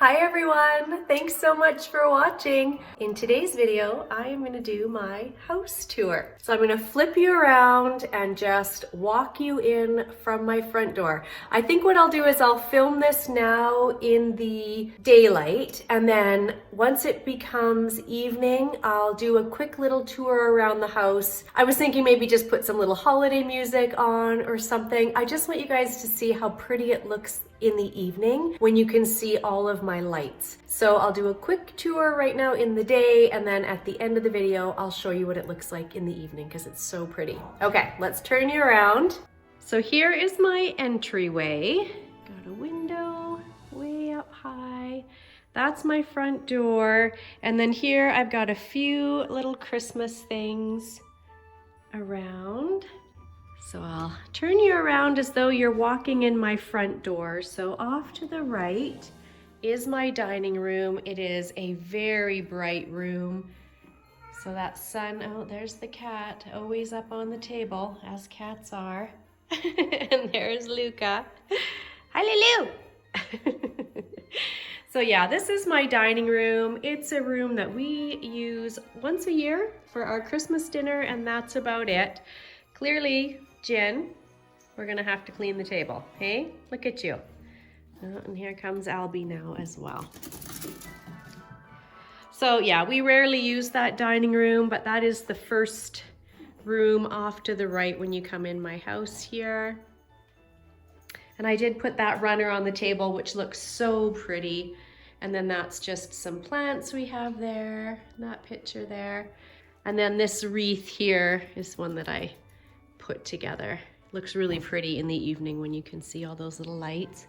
Hi everyone! Thanks so much for watching. In today's video, I am gonna do my house tour. So I'm gonna flip you around and just walk you in from my front door. I think what I'll do is I'll film this now in the daylight, and then once it becomes evening, I'll do a quick little tour around the house. I was thinking maybe just put some little holiday music on or something. I just want you guys to see how pretty it looks in the evening when you can see all of my lights. So I'll do a quick tour right now in the day, and then at the end of the video I'll show you what it looks like in the evening because it's so pretty. Okay, let's turn you around. So here is my entryway. Got a window way up high. That's my front door, and then here I've got a few little Christmas things around. So I'll turn you around as though you're walking in my front door. So off to the right is my dining room. It is a very bright room. So that sun, oh, there's the cat, always up on the table, as cats are. And there's Luca. Hi, Lulu! So yeah, this is my dining room. It's a room that we use once a year for our Christmas dinner, and that's about it. Clearly, Jen, we're gonna have to clean the table, hey? Look at you. Oh, and here comes Albie now as well. So yeah, we rarely use that dining room, but that is the first room off to the right when you come in my house here. And I did put that runner on the table, which looks so pretty. And then that's just some plants we have there, that picture there. And then this wreath here is one that I put together. Looks really pretty in the evening when you can see all those little lights.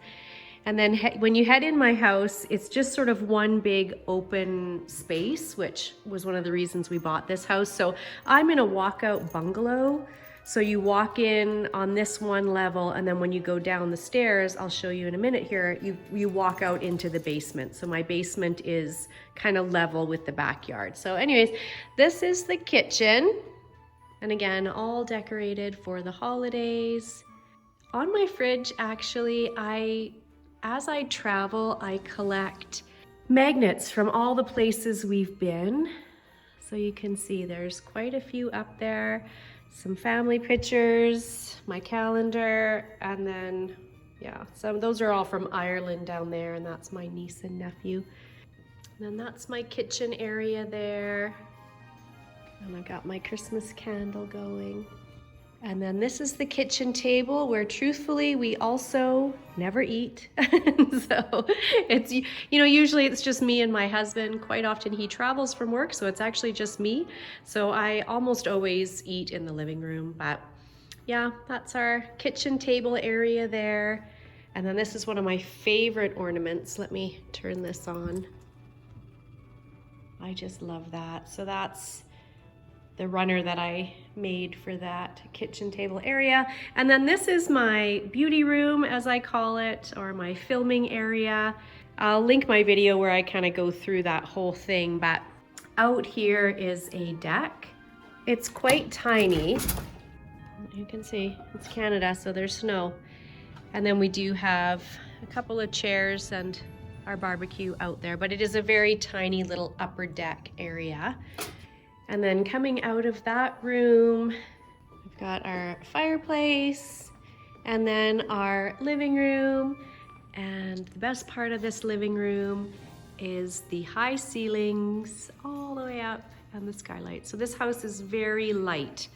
And then when you head in my house, it's just sort of one big open space, which was one of the reasons we bought this house. So I'm in a walkout bungalow. So you walk in on this one level, and then when you go down the stairs, I'll show you in a minute here, you walk out into the basement. So my basement is kind of level with the backyard. So anyways, this is the kitchen. And again, all decorated for the holidays. On my fridge, actually, as I travel, I collect magnets from all the places we've been. So you can see there's quite a few up there. Some family pictures, my calendar, and then, yeah, those are all from Ireland down there, and that's my niece and nephew. And then that's my kitchen area there. And I got my Christmas candle going. And then this is the kitchen table where truthfully we also never eat. So it's, usually it's just me and my husband. Quite often he travels from work, so it's actually just me. So I almost always eat in the living room. But yeah, that's our kitchen table area there. And then this is one of my favorite ornaments. Let me turn this on. I just love that. So that's the runner that I made for that kitchen table area. And then this is my beauty room, as I call it, or my filming area. I'll link my video where I kind of go through that whole thing, but out here is a deck. It's quite tiny. You can see it's Canada, so there's snow. And then we do have a couple of chairs and our barbecue out there, but it is a very tiny little upper deck area. And then coming out of that room, we've got our fireplace, and then our living room. And the best part of this living room is the high ceilings all the way up and the skylight. So this house is very light,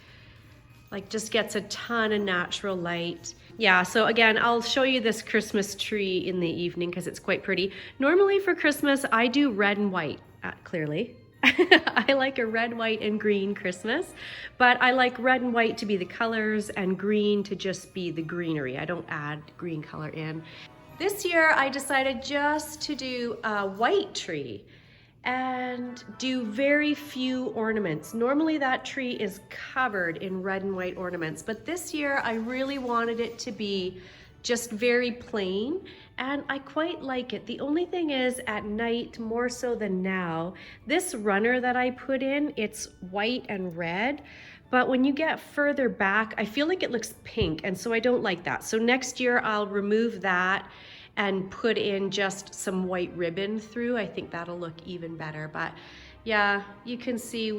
like just gets a ton of natural light. Yeah, so again, I'll show you this Christmas tree in the evening because it's quite pretty. Normally for Christmas, I do red and white, clearly. I like a red, white, and green Christmas, but I like red and white to be the colors and green to just be the greenery. I don't add green color in. This year I decided just to do a white tree and do very few ornaments. Normally that tree is covered in red and white ornaments, but this year I really wanted it to be just very plain, and I quite like it. The only thing is at night, more so than now, this runner that I put in, it's white and red, but when you get further back, I feel like it looks pink, and so I don't like that. So next year I'll remove that and put in just some white ribbon through. I think that'll look even better. But yeah, you can see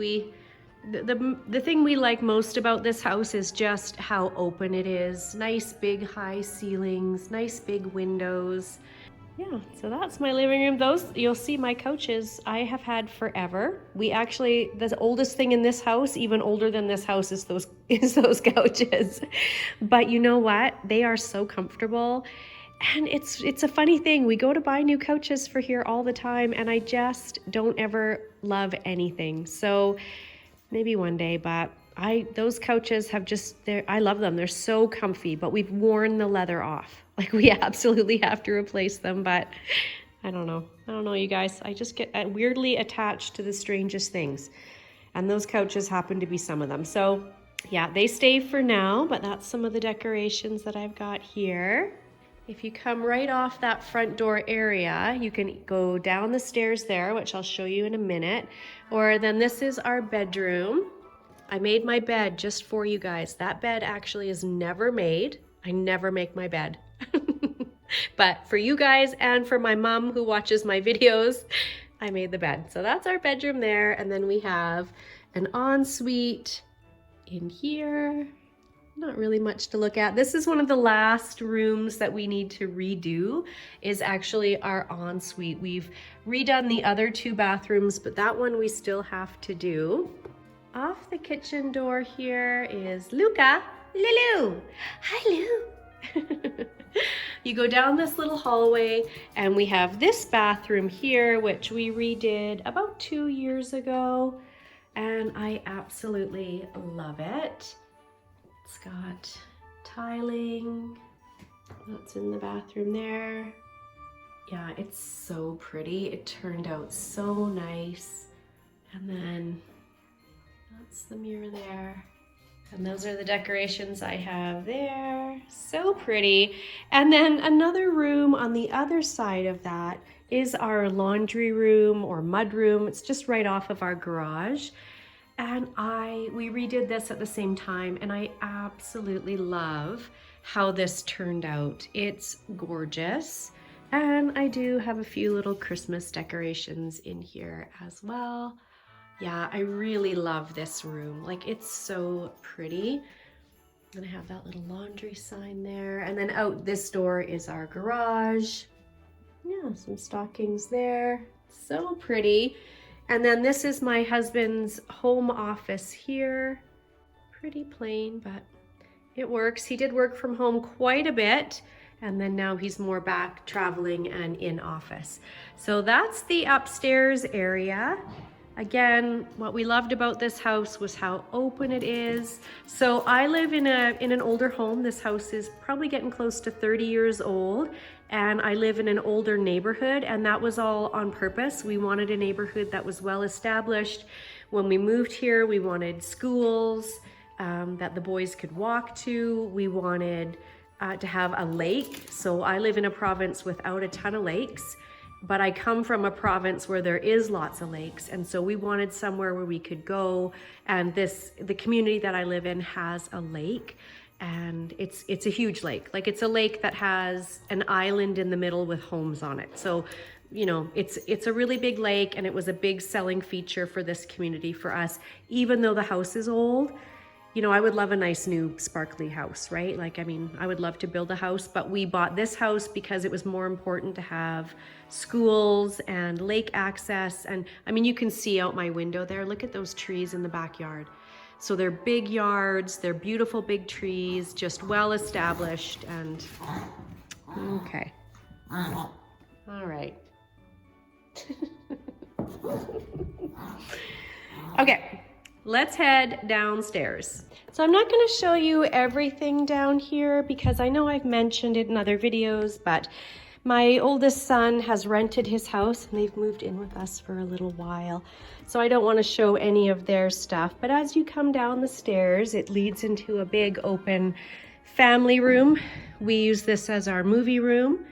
the thing we like most about this house is just how open it is. Nice big high ceilings, nice big windows. Yeah, so that's my living room. Those, you'll see my couches I have had forever. We actually, the oldest thing in this house, even older than this house, is those couches. But you know what? They are so comfortable. And it's a funny thing. We go to buy new couches for here all the time, and I just don't ever love anything. So maybe one day, but those couches have just, I love them. They're so comfy, but we've worn the leather off. Like, we absolutely have to replace them, but I don't know, you guys. I just get weirdly attached to the strangest things. And those couches happen to be some of them. So yeah, they stay for now, but that's some of the decorations that I've got here. If you come right off that front door area, you can go down the stairs there, which I'll show you in a minute. Or then this is our bedroom. I made my bed just for you guys. That bed actually is never made. I never make my bed. But for you guys and for my mom who watches my videos, I made the bed. So that's our bedroom there. And then we have an ensuite in here. Not really much to look at. This is one of the last rooms that we need to redo, is actually our ensuite. We've redone the other 2 bathrooms, but that one we still have to do. Off the kitchen door here is Luca. Lulu. Hi, Lou. You go down this little hallway and we have this bathroom here, which we redid about 2 years ago, and I absolutely love it. It's got tiling. That's in the bathroom there. Yeah, it's so pretty. It turned out so nice. And then that's the mirror there. And those are the decorations I have there. So pretty. And then another room on the other side of that is our laundry room or mud room. It's just right off of our garage. And we redid this at the same time, and I absolutely love how this turned out. It's gorgeous. And I do have a few little Christmas decorations in here as well. Yeah, I really love this room. Like, it's so pretty. And I have that little laundry sign there. And then out this door is our garage. Yeah, some stockings there. So pretty. And then this is my husband's home office here. Pretty plain, but it works. He did work from home quite a bit, and then now he's more back traveling and in office. So that's the upstairs area. Again, what we loved about this house was how open it is. So I live in an older home. This house is probably getting close to 30 years old, and I live in an older neighborhood, and that was all on purpose. We wanted a neighborhood that was well established. When we moved here, we wanted schools that the boys could walk to. We wanted to have a lake. So I live in a province without a ton of lakes, but I come from a province where there is lots of lakes. And so we wanted somewhere where we could go. And the community that I live in has a lake, and it's a huge lake. Like, it's a lake that has an island in the middle with homes on it. So, you know, it's a really big lake, and it was a big selling feature for this community for us. Even though the house is old, you know, I would love a nice new sparkly house, right? Like, I mean, I would love to build a house, but we bought this house because it was more important to have schools and lake access. And I mean, you can see out my window there, look at those trees in the backyard. So they're big yards, they're beautiful big trees, just well established. And okay, all right. Okay, let's head downstairs. So I'm not going to show you everything down here because I know I've mentioned it in other videos, but my oldest son has rented his house and they've moved in with us for a little while. So I don't want to show any of their stuff, but as you come down the stairs, it leads into a big open family room. We use this as our movie room.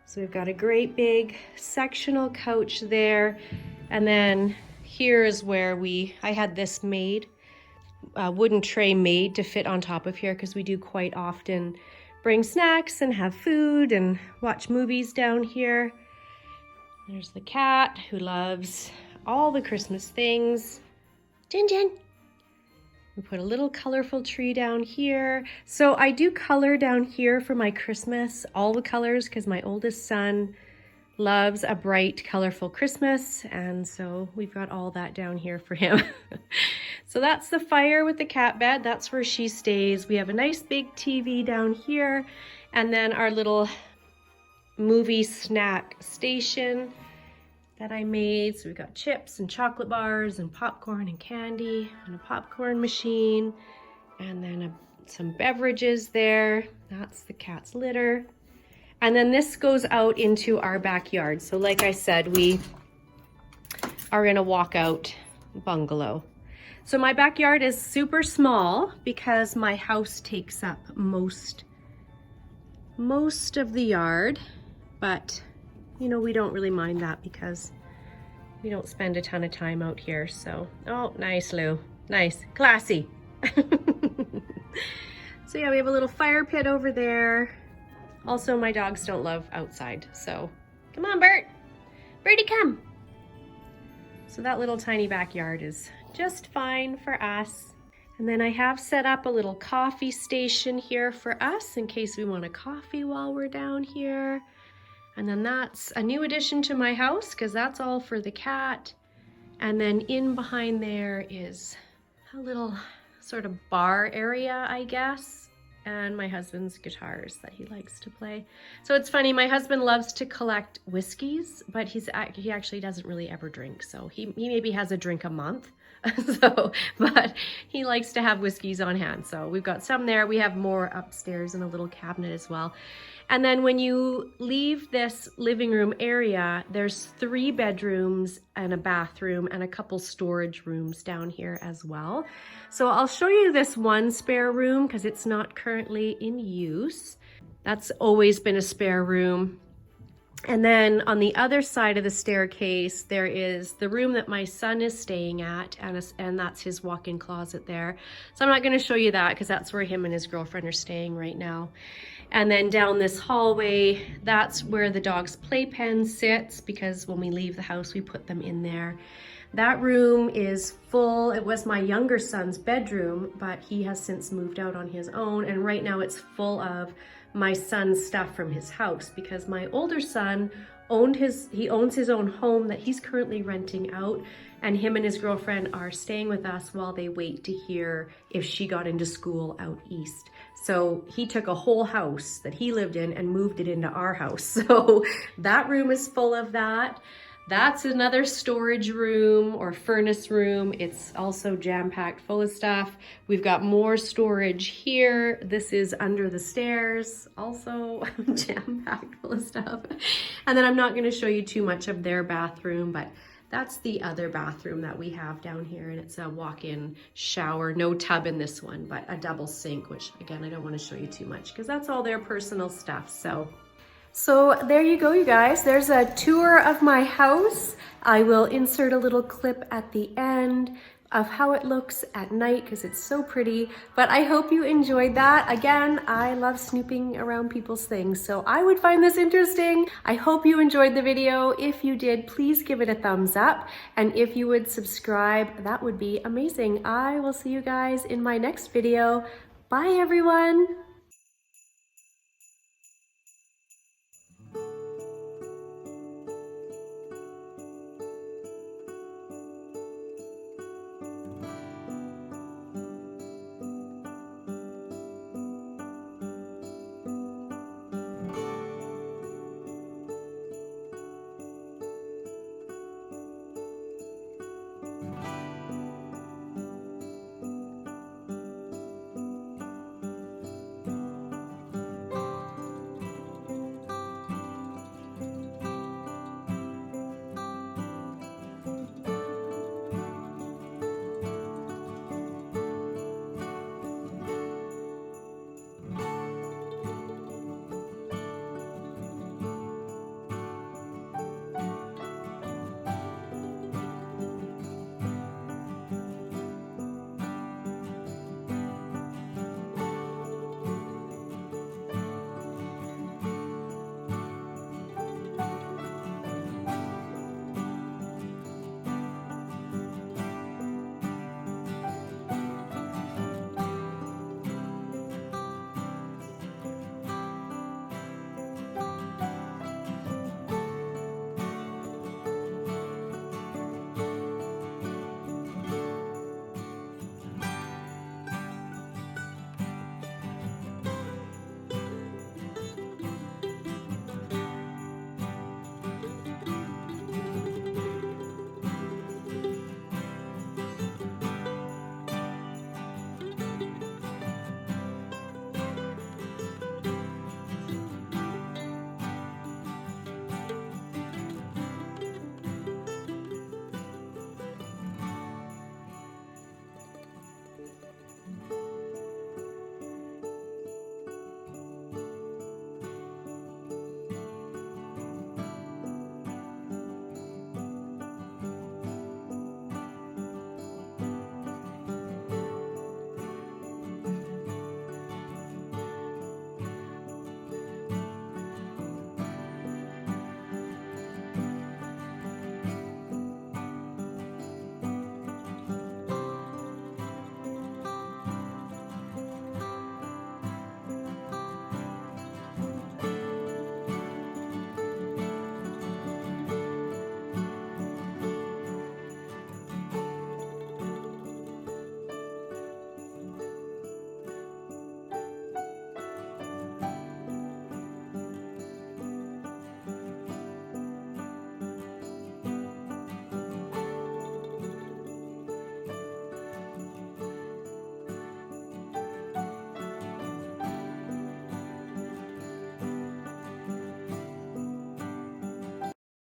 So we've got a great big sectional couch there. And then here is where I had this made, a wooden tray made to fit on top of here, because we do quite often bring snacks and have food and watch movies down here. There's the cat who loves all the Christmas things. Jin Jin. We put a little colorful tree down here. So I do color down here for my Christmas, all the colors, because my oldest son loves a bright, colorful Christmas. And so we've got all that down here for him. So that's the fire with the cat bed. That's where she stays. We have a nice big TV down here. And then our little movie snack station that I made. So we've got chips and chocolate bars and popcorn and candy and a popcorn machine. And then some beverages there. That's the cat's litter. And then this goes out into our backyard. So like I said, we are in a walkout bungalow. So my backyard is super small because my house takes up most of the yard. But, you know, we don't really mind that because we don't spend a ton of time out here. So, oh, nice, Lou. Nice, classy. So yeah, we have a little fire pit over there. Also, my dogs don't love outside, so come on, Bert. Bertie, come. So that little tiny backyard is just fine for us. And then I have set up a little coffee station here for us in case we want a coffee while we're down here. And then that's a new addition to my house because that's all for the cat. And then in behind there is a little sort of bar area, I guess. And my husband's guitars that he likes to play. So it's funny, my husband loves to collect whiskeys, but he actually doesn't really ever drink. So he maybe has a drink a month. But he likes to have whiskeys on hand. So we've got some there. We have more upstairs in a little cabinet as well. And then when you leave this living room area, there's 3 bedrooms and a bathroom and a couple storage rooms down here as well. So I'll show you this one spare room because it's not currently in use. That's always been a spare room. And then on the other side of the staircase, there is the room that my son is staying at, and that's his walk-in closet there. So I'm not going to show you that because that's where him and his girlfriend are staying right now. And then down this hallway, that's where the dog's playpen sits because when we leave the house, we put them in there. That room is full. It was my younger son's bedroom, but he has since moved out on his own. And right now it's full of my son's stuff from his house because my older son owns his own home that he's currently renting out, and him and his girlfriend are staying with us while they wait to hear if she got into school out east. So he took a whole house that he lived in and moved it into our house. So that room is full of that. That's another storage room or furnace room. It's also jam-packed full of stuff. We've got more storage here. This is under the stairs, also jam-packed full of stuff. And then I'm not gonna show you too much of their bathroom, but that's the other bathroom that we have down here, and it's a walk-in shower, no tub in this one, but a double sink, which again, I don't wanna show you too much because that's all their personal stuff, So there you go, you guys. There's a tour of my house. I will insert a little clip at the end of how it looks at night because it's so pretty. But I hope you enjoyed that. Again, I love snooping around people's things, so I would find this interesting. I hope you enjoyed the video. If you did, please give it a thumbs up. And if you would subscribe, that would be amazing. I will see you guys in my next video. Bye, everyone.